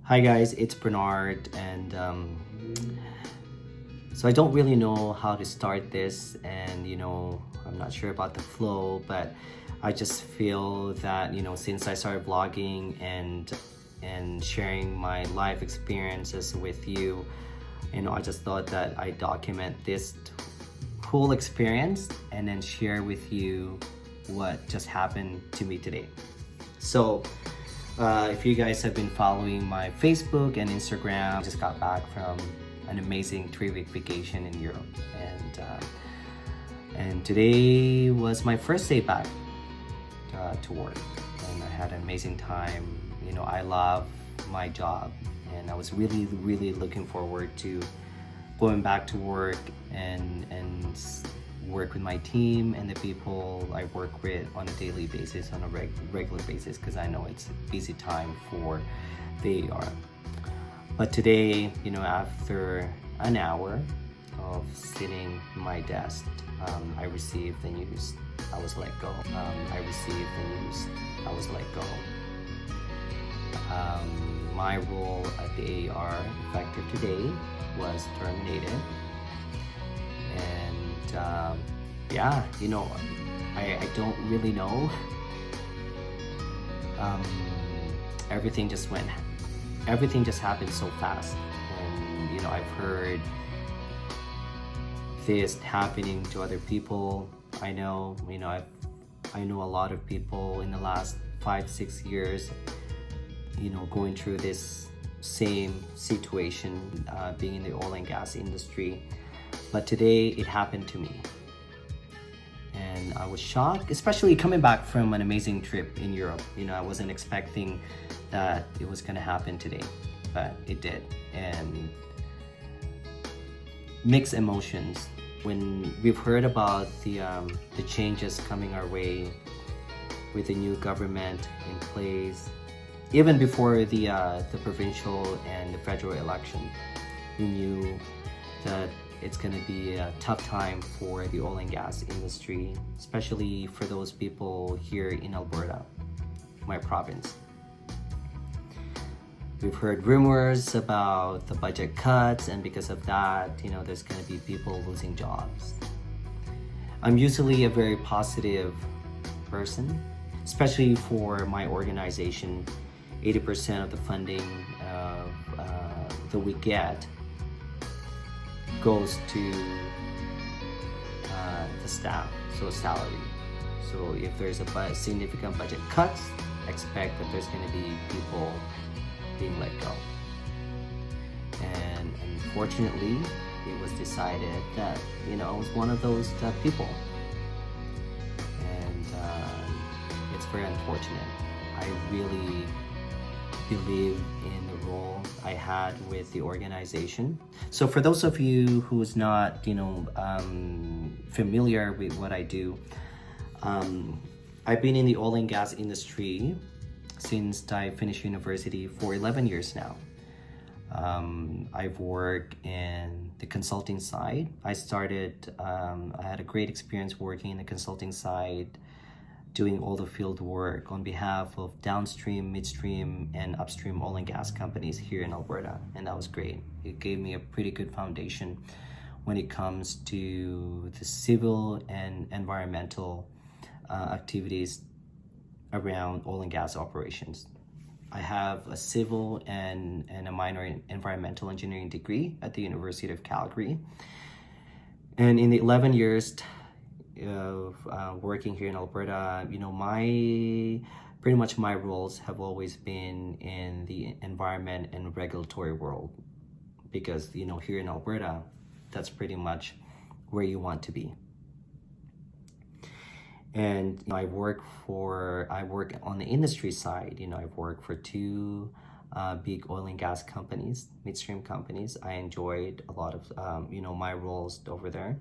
Hi guys, it's Bernard, and so I don't really know how to start this, and I'm not sure about the flow, but I just feel that since I started vlogging and sharing my life experiences with you, I just thought that I document this whole experience and then share with you what just happened to me today. So if you guys have been following my Facebook and Instagram, I just got back from an amazing 3-week vacation in Europe, and today was my first day back to work, and I had an amazing time. I love my job, and I was really looking forward to going back to work and work with my team and the people I work with on a daily basis, on a regular basis, because I know it's a busy time for the AR. But today, after an hour of sitting at my desk, I received the news I was let go. My role at the AR, effective today, was terminated. And I don't really know. Everything just happened so fast, and I've heard this happening to other people. I know a lot of people in the last 5-6 years going through this same situation, being in the oil and gas industry. But today it happened to me, and I was shocked, especially coming back from an amazing trip in Europe. I wasn't expecting that it was going to happen today, but it did. And mixed emotions when we've heard about the changes coming our way with the new government in place. Even before the provincial and the federal election, we knew that it's going to be a tough time for the oil and gas industry, especially for those people here in Alberta, my province. We've heard rumors about the budget cuts, and because of that, there's going to be people losing jobs. I'm usually a very positive person, especially for my organization. 80% of the funding that we get goes to the staff, so salary. So if there's a significant budget cuts, expect that there's going to be people being let go. And unfortunately, it was decided that I was one of those people, and it's very unfortunate. I really believe in the role I had with the organization. So for those of you who's not familiar with what I do, I've been in the oil and gas industry since I finished university for 11 years now. I've worked in the consulting side. I had a great experience working in the consulting side, doing all the field work on behalf of downstream, midstream, and upstream oil and gas companies here in Alberta, and that was great. It gave me a pretty good foundation when it comes to the civil and environmental activities around oil and gas operations. I have a civil and a minor in environmental engineering degree at the University of Calgary, and in the 11 years of working here in Alberta, pretty much my roles have always been in the environment and regulatory world, because here in Alberta, that's pretty much where you want to be. And I work on the industry side. I've worked for 2 big oil and gas companies, midstream companies. I enjoyed a lot of my roles over there.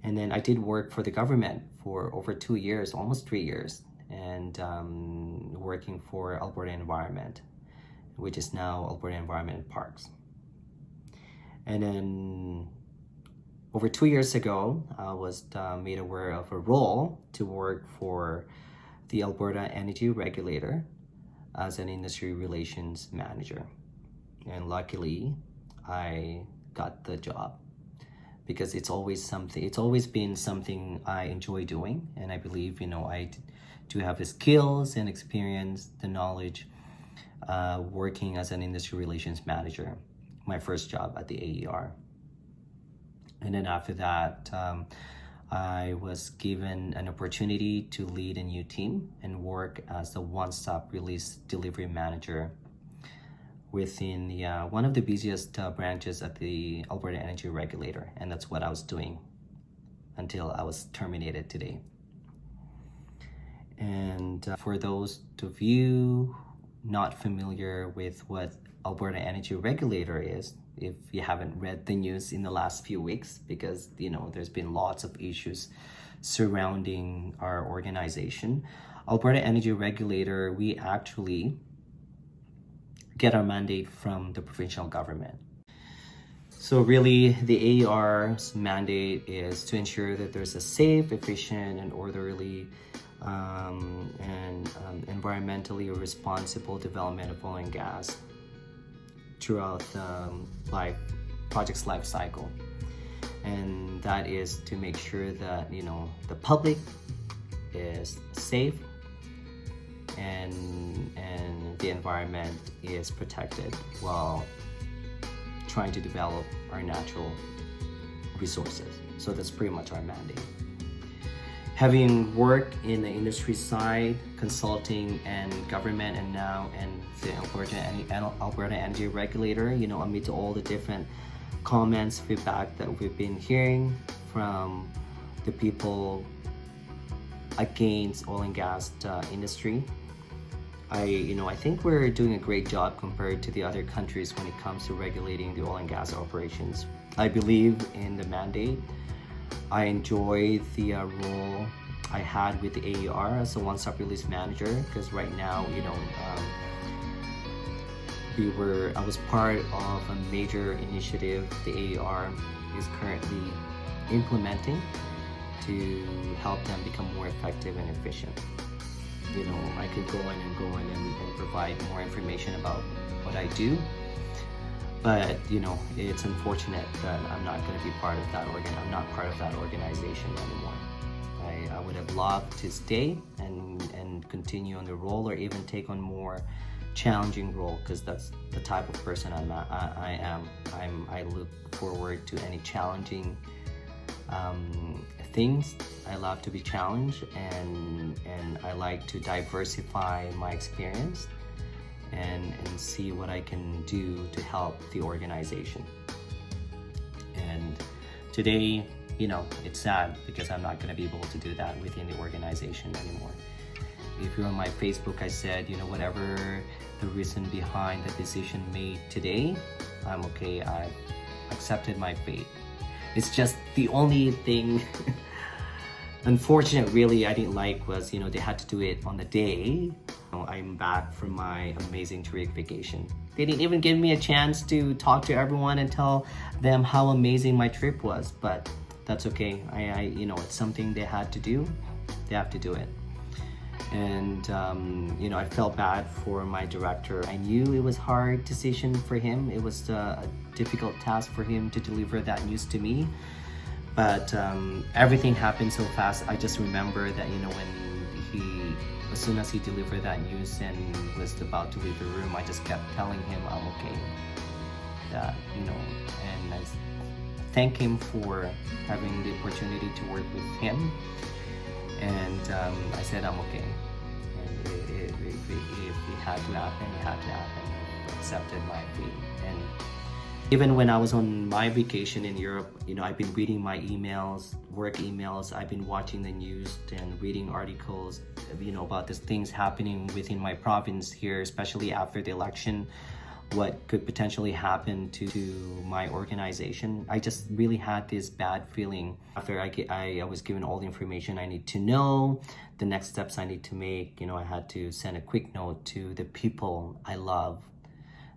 And then I did work for the government for over 2 years, almost 3 years, and working for Alberta Environment, which is now Alberta Environment Parks. And then over 2 years ago, I was made aware of a role to work for the Alberta Energy Regulator as an industry relations manager. And luckily, I got the job because it's always been something I enjoy doing. And I believe, I do have the skills and experience, the knowledge, working as an industry relations manager, my first job at the AER. And then after that, I was given an opportunity to lead a new team and work as the one-stop release delivery manager within one of the busiest branches at the Alberta Energy Regulator. And that's what I was doing until I was terminated today. And for those of you not familiar with what Alberta Energy Regulator is, if you haven't read the news in the last few weeks, because there's been lots of issues surrounding our organization. Alberta Energy Regulator, we actually get our mandate from the provincial government. So really, the AER's mandate is to ensure that there's a safe, efficient, and orderly and environmentally responsible development of oil and gas throughout the project's life cycle. And that is to make sure that the public is safe and the environment is protected while trying to develop our natural resources. So that's pretty much our mandate. Having worked in the industry side, consulting, and government, and now in the Alberta Energy Regulator, amid all the different comments, feedback that we've been hearing from the people against oil and gas industry, I think we're doing a great job compared to the other countries when it comes to regulating the oil and gas operations. I believe in the mandate. I enjoy the role I had with the AER as a one-stop release manager, because right now, I was part of a major initiative the AER is currently implementing to help them become more effective and efficient. I could go in and provide more information about what I do, but it's unfortunate that I'm not going to be part of that I'm not part of that organization anymore. I would have loved to stay and continue on the role, or even take on more challenging role, because that's the type of person I am. I look forward to any challenging things. I love to be challenged, and I like to diversify my experience and see what I can do to help the organization. And today, it's sad because I'm not going to be able to do that within the organization anymore. If you're on my Facebook, I said, whatever the reason behind the decision made today, I'm okay. I accepted my fate. It's just the only thing unfortunate really I didn't like was, they had to do it on the day I'm back from my amazing terrific vacation. They didn't even give me a chance to talk to everyone and tell them how amazing my trip was, but that's okay. It's something they had to do. They have to do it. And I felt bad for my director. I knew it was a hard decision for him. It was a difficult task for him to deliver that news to me. But everything happened so fast. I just remember that, as soon as he delivered that news and was about to leave the room, I just kept telling him I'm okay. That, and I thank him for having the opportunity to work with him. And I said I'm okay. And if it had to happen, it had to happen. I accepted my fate. And even when I was on my vacation in Europe, I've been reading my emails, work emails. I've been watching the news and reading articles, about the things happening within my province here, especially after the election, what could potentially happen to my organization. I just really had this bad feeling after I was given all the information I need to know, the next steps I need to make. I had to send a quick note to the people I love,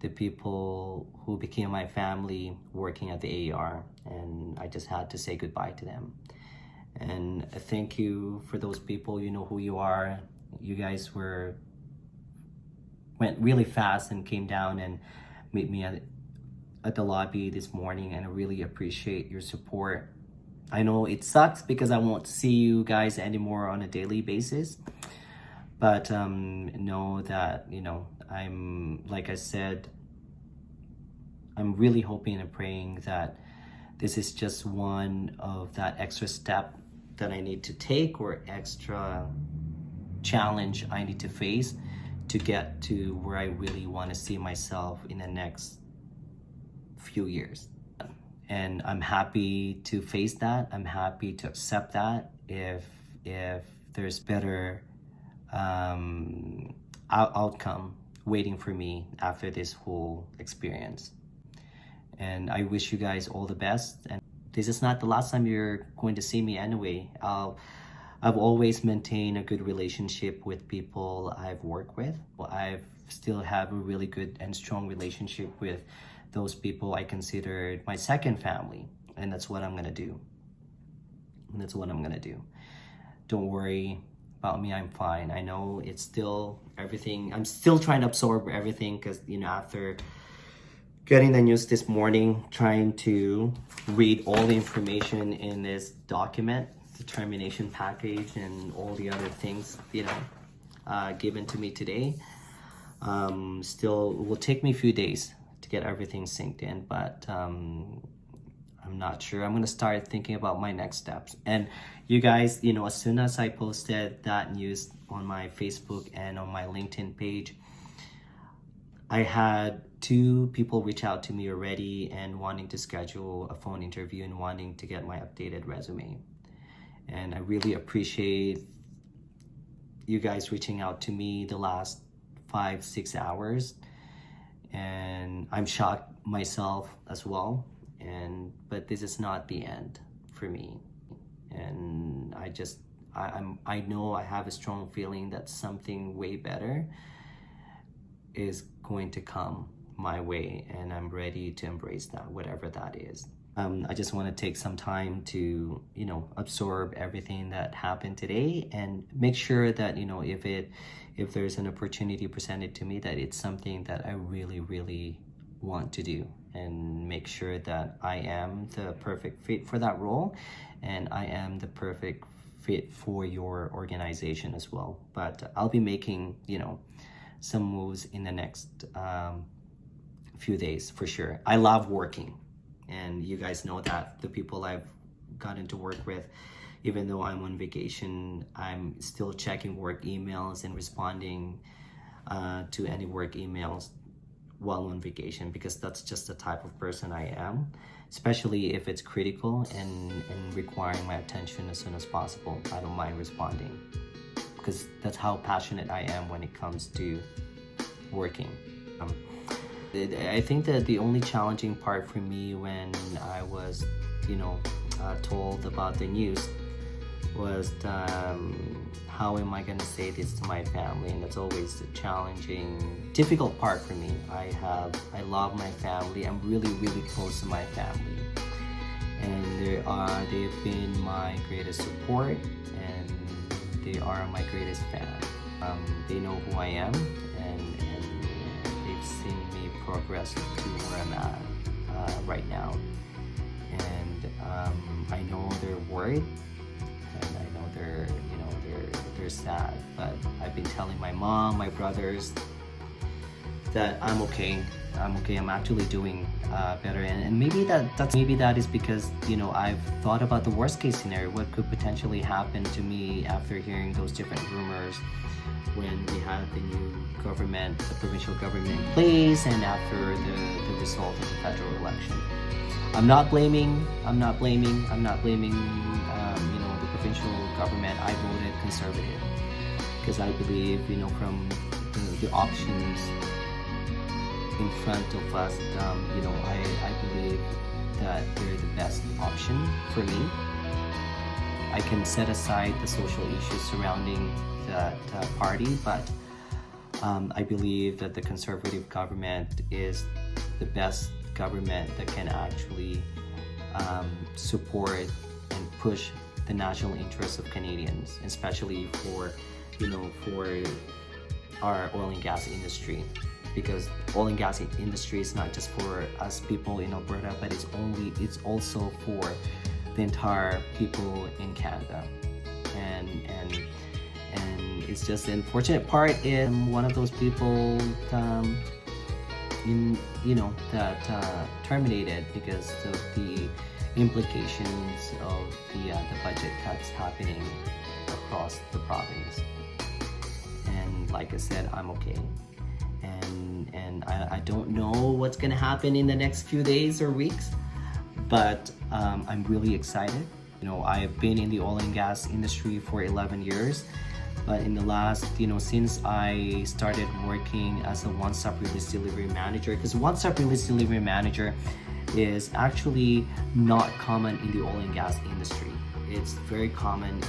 the people who became my family working at the AER, and I just had to say goodbye to them. And thank you for those people. You know who you are. You guys went really fast and came down and meet me at the lobby this morning, and I really appreciate your support. I know it sucks because I won't see you guys anymore on a daily basis, but know that, like I said, I'm really hoping and praying that this is just one of that extra step that I need to take, or extra challenge I need to face to get to where I really want to see myself in the next few years. And I'm happy to face that. I'm happy to accept that if there's better outcome waiting for me after this whole experience. And I wish you guys all the best. And this is not the last time you're going to see me anyway. I've always maintained a good relationship with people I've worked with. I still have a really good and strong relationship with those people I consider my second family. And that's what I'm gonna do. Don't worry about me, I'm fine. I know it's still everything. I'm still trying to absorb everything because, after getting the news this morning, trying to read all the information in this document, the termination package, and all the other things, given to me today. Still, it will take me a few days to get everything synced in, but I'm not sure. I'm gonna start thinking about my next steps. And you guys, as soon as I posted that news on my Facebook and on my LinkedIn page, I had 2 people reach out to me already and wanting to schedule a phone interview and wanting to get my updated resume. And I really appreciate you guys reaching out to me the last 5-6 hours. And I'm shocked myself as well. But this is not the end for me. And I know I have a strong feeling that something way better is going to come my way, and I'm ready to embrace that, whatever that is. I just want to take some time to, absorb everything that happened today, and make sure that, if there's an opportunity presented to me, that it's something that I really, really want to do, and make sure that I am the perfect fit for that role, and I am the perfect fit for your organization as well. But I'll be making, some moves in the next few days for sure. I love working, and you guys know that. The people I've gotten to work with, even though I'm on vacation, I'm still checking work emails and responding to any work emails while on vacation, because that's just the type of person I am, especially if it's critical and requiring my attention as soon as possible. I don't mind responding, because that's how passionate I am when it comes to working. I think that the only challenging part for me when I was, told about the news was how am I going to say this to my family? And that's always a challenging, difficult part for me. I love my family. I'm really, really close to my family, and they've been my greatest support, and they are my greatest fan. They know who I am, and they've seen me progress to where I'm at right now. And I know they're worried, and I know they're sad, but I've been telling my mom, my brothers, that I'm okay. I'm actually doing better, and maybe that is because I've thought about the worst case scenario, what could potentially happen to me after hearing those different rumors when we had the new government, the provincial government in place, and after the result of the federal election. I'm not blaming the provincial government. I voted Conservative because I believe, from the options in front of us, I believe that they're the best option for me. I can set aside the social issues surrounding that party, but I believe that the Conservative government is the best government that can actually support and push the national interests of Canadians, especially for our oil and gas industry. because oil and gas industry is not just for us people in Alberta, but it's also for the entire people in Canada. And it's just the unfortunate part is I'm one of those people that terminated because of the implications of the budget cuts happening across the province. And like I said, I'm okay. And I don't know what's gonna happen in the next few days or weeks, but I'm really excited. I've been in the oil and gas industry for 11 years, but in the last, since I started working as a one-stop release delivery manager, because one-stop release delivery manager is actually not common in the oil and gas industry. It's very common in the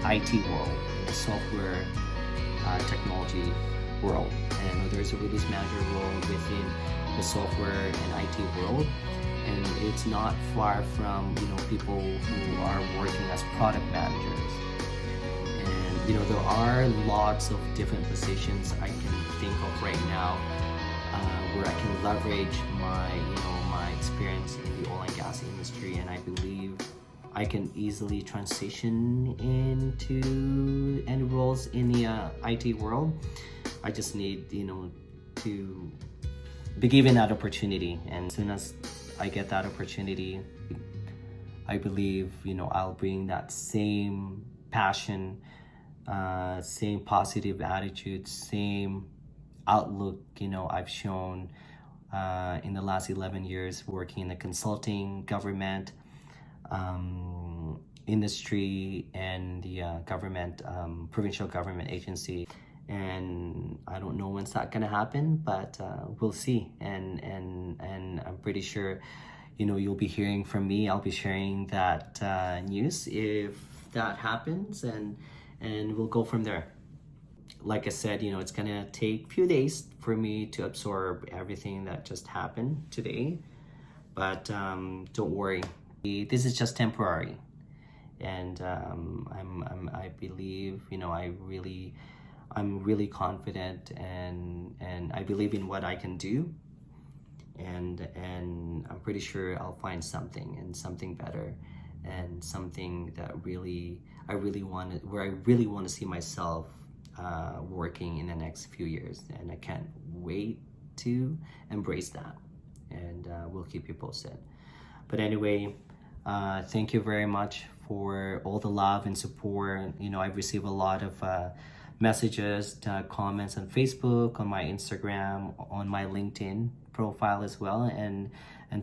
IT world, in the software technology world. And there's a release manager role within the software and IT world. And it's not far from, people who are working as product managers. And, there are lots of different positions I can think of right now where I can leverage my experience in the oil and gas industry, and I believe I can easily transition into any roles in the IT world. I just need, to be given that opportunity, and as soon as I get that opportunity, I believe, I'll bring that same passion, same positive attitude, same outlook, I've shown in the last 11 years working in the consulting, government, industry, and the government, provincial government agency. And I don't know when's that gonna happen, but we'll see. And I'm pretty sure, you'll be hearing from me. I'll be sharing that news if that happens, and we'll go from there. Like I said, it's gonna take a few days for me to absorb everything that just happened today, but don't worry, this is just temporary. And I believe, I'm really confident, and I believe in what I can do, and I'm pretty sure I'll find something better, and something that I really want to see myself working in the next few years, and I can't wait to embrace that, and we'll keep you posted. But anyway, thank you very much for all the love and support. I've received a lot of messages, comments on Facebook, on my Instagram, on my LinkedIn profile as well, and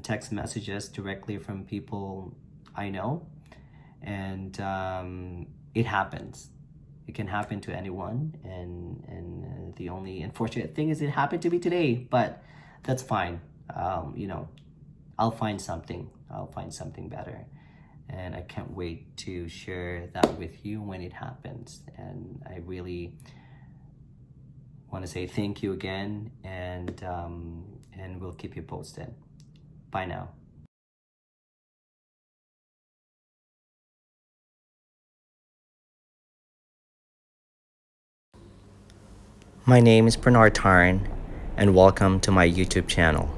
text messages directly from people I know. And it happens. It can happen to anyone, and the only unfortunate thing is it happened to me today, but that's fine. I'll find something. I'll find something better. And I can't wait to share that with you when it happens. And I really want to say thank you again, and we'll keep you posted. Bye now. My name is Bernard Tarn, and welcome to my YouTube channel.